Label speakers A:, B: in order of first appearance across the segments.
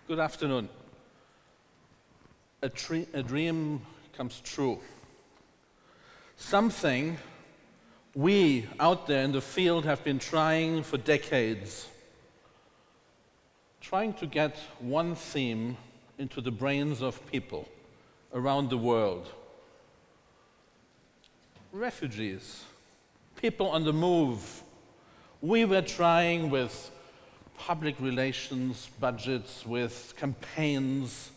A: Good afternoon. A dream comes true. Something we out there in the field have been trying for decades. Trying to get one theme into the brains of people around the world. Refugees, people on the move. We were trying with public relations budgets, with campaigns,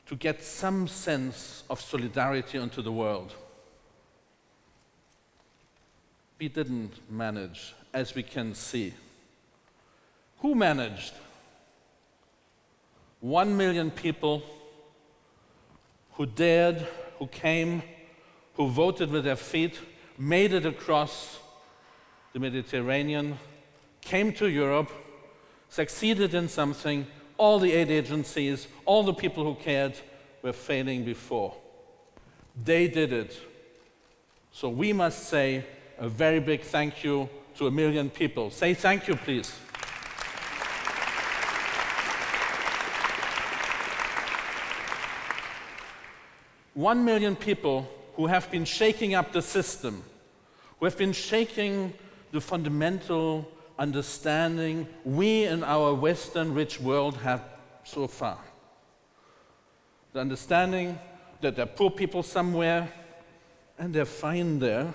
A: to get some sense of solidarity into the world. We didn't manage, as we can see. Who managed? 1 million people who dared, who came, who voted with their feet, made it across the Mediterranean, came to Europe, succeeded in something. All the aid agencies, all the people who cared were failing before. They did it. So we must say a very big thank you to 1 million people. Say thank you, please. One million people who have been shaking up the system, who have been shaking the fundamental understanding we in our Western rich world have so far. The understanding that there are poor people somewhere and they're fine there,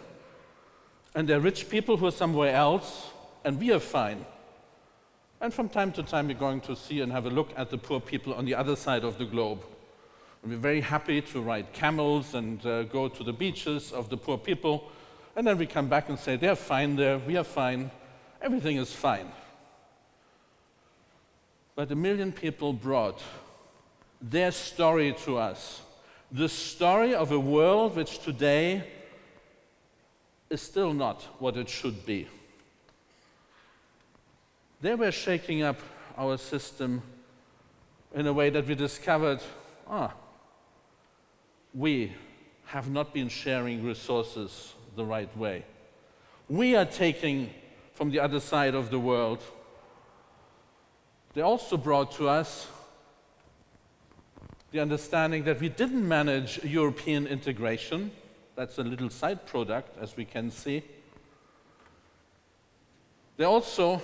A: and there are rich people who are somewhere else and we are fine. And from time to time we're going to see and have a look at the poor people on the other side of the globe. And we're very happy to ride camels and go to the beaches of the poor people, and then we come back and say they're fine there, we are fine. Everything is fine. But 1 million people brought their story to us. The story of a world which today is still not what it should be. They were shaking up our system in a way that we discovered, we have not been sharing resources the right way. We are taking from the other side of the world. They also brought to us the understanding that we didn't manage European integration. That's a little side product, as we can see. They also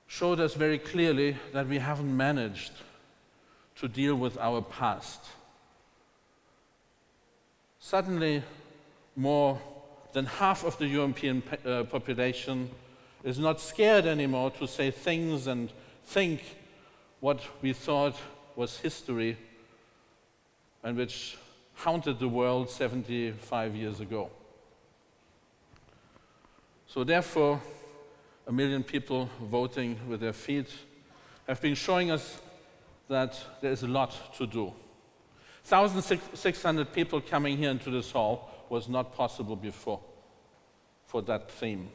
A: showed us very clearly that we haven't managed to deal with our past. Suddenly, more than half of the European population is not scared anymore to say things and think what we thought was history and which haunted the world 75 years ago. So therefore, 1 million people voting with their feet have been showing us that there is a lot to do. 1,600 people coming here into this hall was not possible before for that theme.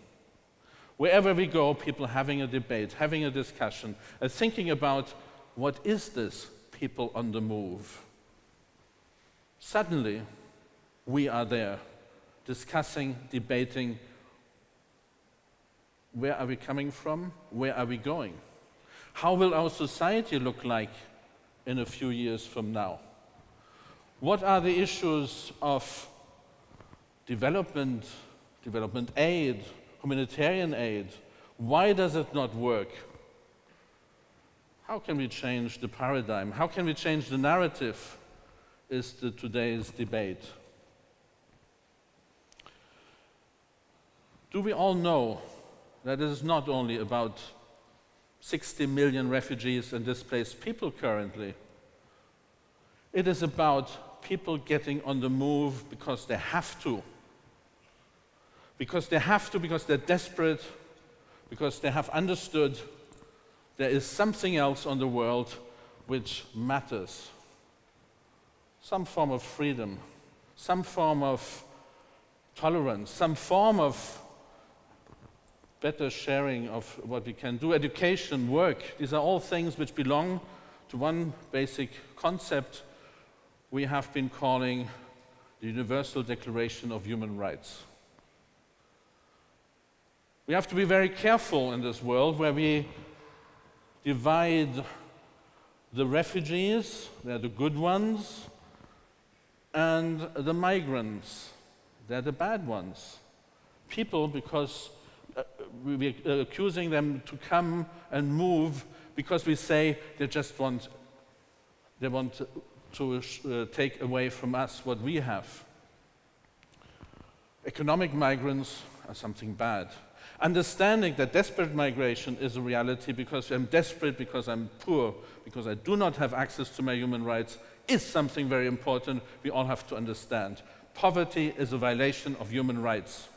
A: Wherever we go, people having a debate, having a discussion, thinking about what is this people on the move. Suddenly, we are there, discussing, debating, where are we coming from, where are we going? How will our society look like in a few years from now? What are the issues of development aid, humanitarian aid? Why does it not work? How can we change the paradigm? How can we change the narrative? Is today's debate. Do we all know that it is not only about 60 million refugees and displaced people currently? It is about people getting on the move because they have to. Because they have to, because they're desperate, because they have understood there is something else on the world which matters. Some form of freedom, some form of tolerance, some form of better sharing of what we can do, education, work. These are all things which belong to one basic concept we have been calling the Universal Declaration of Human Rights. We have to be very careful in this world where we divide the refugees, they're the good ones, and the migrants, they're the bad ones. People, because we're accusing them to come and move because we say they want to take away from us what we have. Economic migrants are something bad. Understanding that desperate migration is a reality because I'm desperate, because I'm poor, because I do not have access to my human rights is something very important we all have to understand. Poverty is a violation of human rights.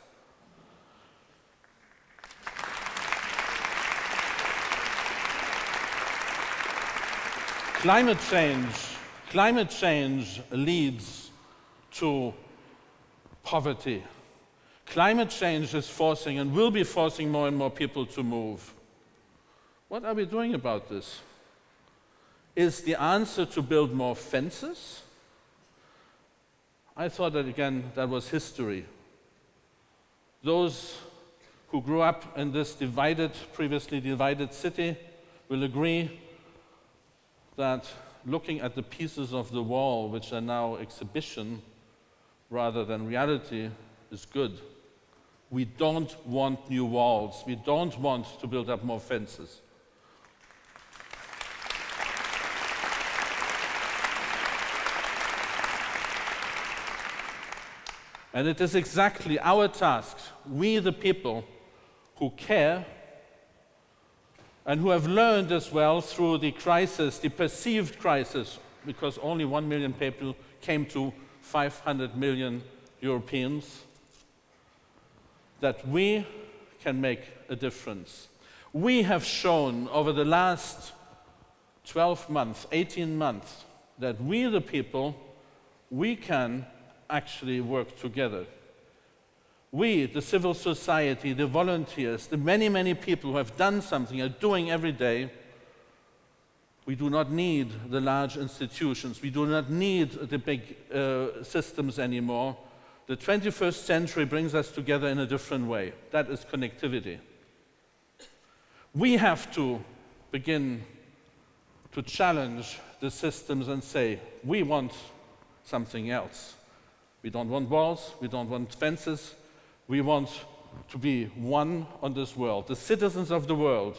A: Climate change leads to poverty. Climate change is forcing and will be forcing more and more people to move. What are we doing about this? Is the answer to build more fences? I thought that, again, that was history. Those who grew up in this previously divided city will agree that looking at the pieces of the wall, which are now exhibition rather than reality, is good. We don't want new walls. We don't want to build up more fences. And it is exactly our task, we the people who care and who have learned as well through the crisis, the perceived crisis, because only 1 million people came to 500 million Europeans, that we can make a difference. We have shown over the last 12 months, 18 months, that we the people, we can actually work together. We, the civil society, the volunteers, the many, many people who have done something, are doing every day, we do not need the large institutions. We do not need the big systems anymore. The 21st century brings us together in a different way. That is connectivity. We have to begin to challenge the systems and say, we want something else. We don't want walls, we don't want fences, we want to be one on this world, the citizens of the world.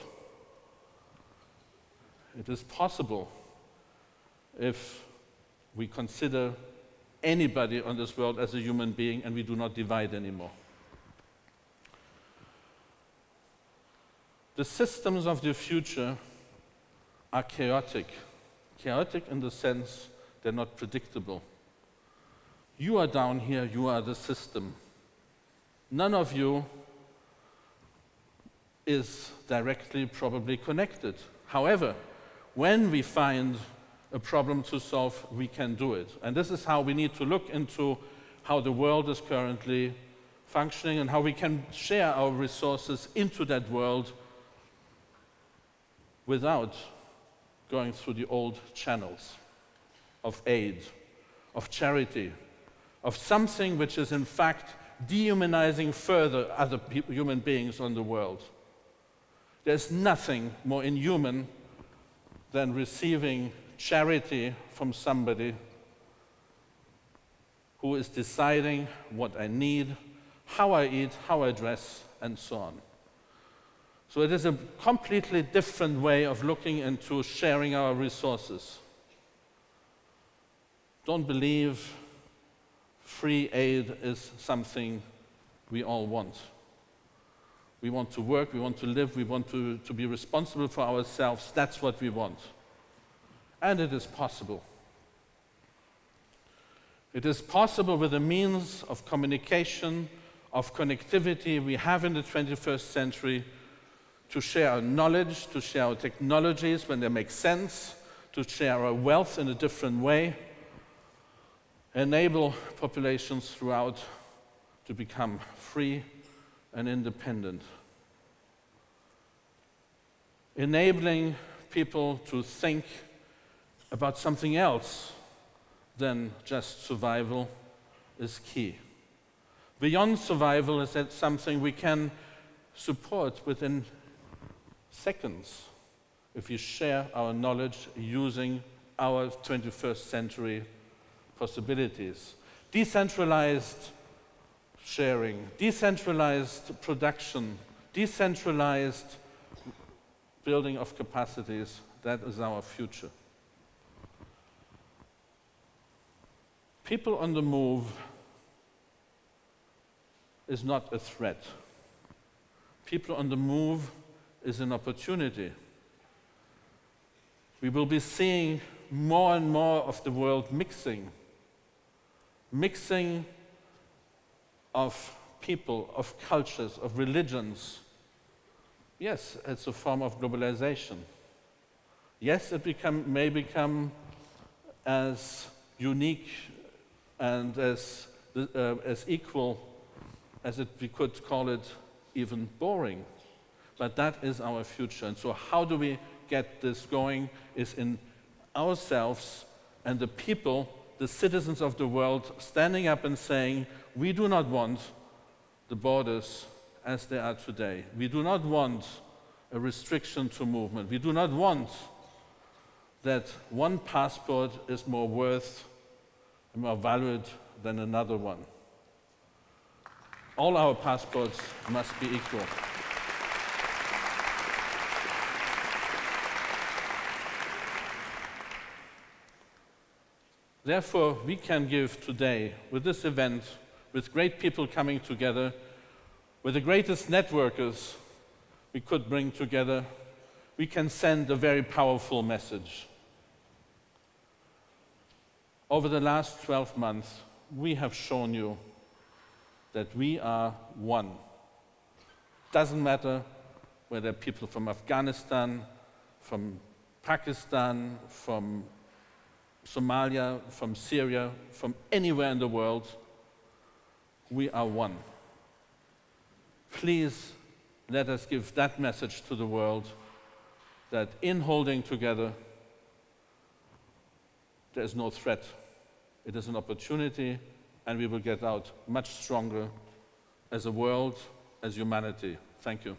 A: It is possible if we consider anybody on this world as a human being and we do not divide anymore. The systems of the future are chaotic. Chaotic in the sense they're not predictable. You are down here, you are the system. None of you is directly probably connected. However, when we find a problem to solve, we can do it. And this is how we need to look into how the world is currently functioning and how we can share our resources into that world without going through the old channels of aid, of charity, of something which is in fact dehumanizing further other human beings on the world. There's nothing more inhuman than receiving charity from somebody who is deciding what I need, how I eat, how I dress, and so on. So it is a completely different way of looking into sharing our resources. Don't believe free aid is something we all want. We want to work, we want to live, we want to be responsible for ourselves. That's what we want. And it is possible. It is possible with the means of communication, of connectivity we have in the 21st century to share our knowledge, to share our technologies when they make sense, to share our wealth in a different way, enable populations throughout to become free and independent. Enabling people to think about something else than just survival is key. Beyond survival is that something we can support within seconds. if we share our knowledge using our 21st century possibilities. Decentralized sharing, decentralized production, decentralized building of capacities, that is our future. People on the move is not a threat. People on the move is an opportunity. We will be seeing more and more of the world mixing of people, of cultures, of religions. Yes, it's a form of globalization. Yes, it may become as unique and as equal as we could call it even boring. But that is our future. And so how do we get this going is in ourselves and the people, the citizens of the world, standing up and saying, we do not want the borders as they are today. We do not want a restriction to movement. We do not want that one passport is more worth and more valued than another one. All our passports must be equal. Therefore, we can give today, with this event, with great people coming together, with the greatest networkers we could bring together, we can send a very powerful message. Over the last 12 months, we have shown you that we are one. Doesn't matter whether people from Afghanistan, from Pakistan, from Somalia, from Syria, from anywhere in the world, we are one. Please let us give that message to the world, that in holding together, there is no threat. It is an opportunity, and we will get out much stronger as a world, as humanity. Thank you.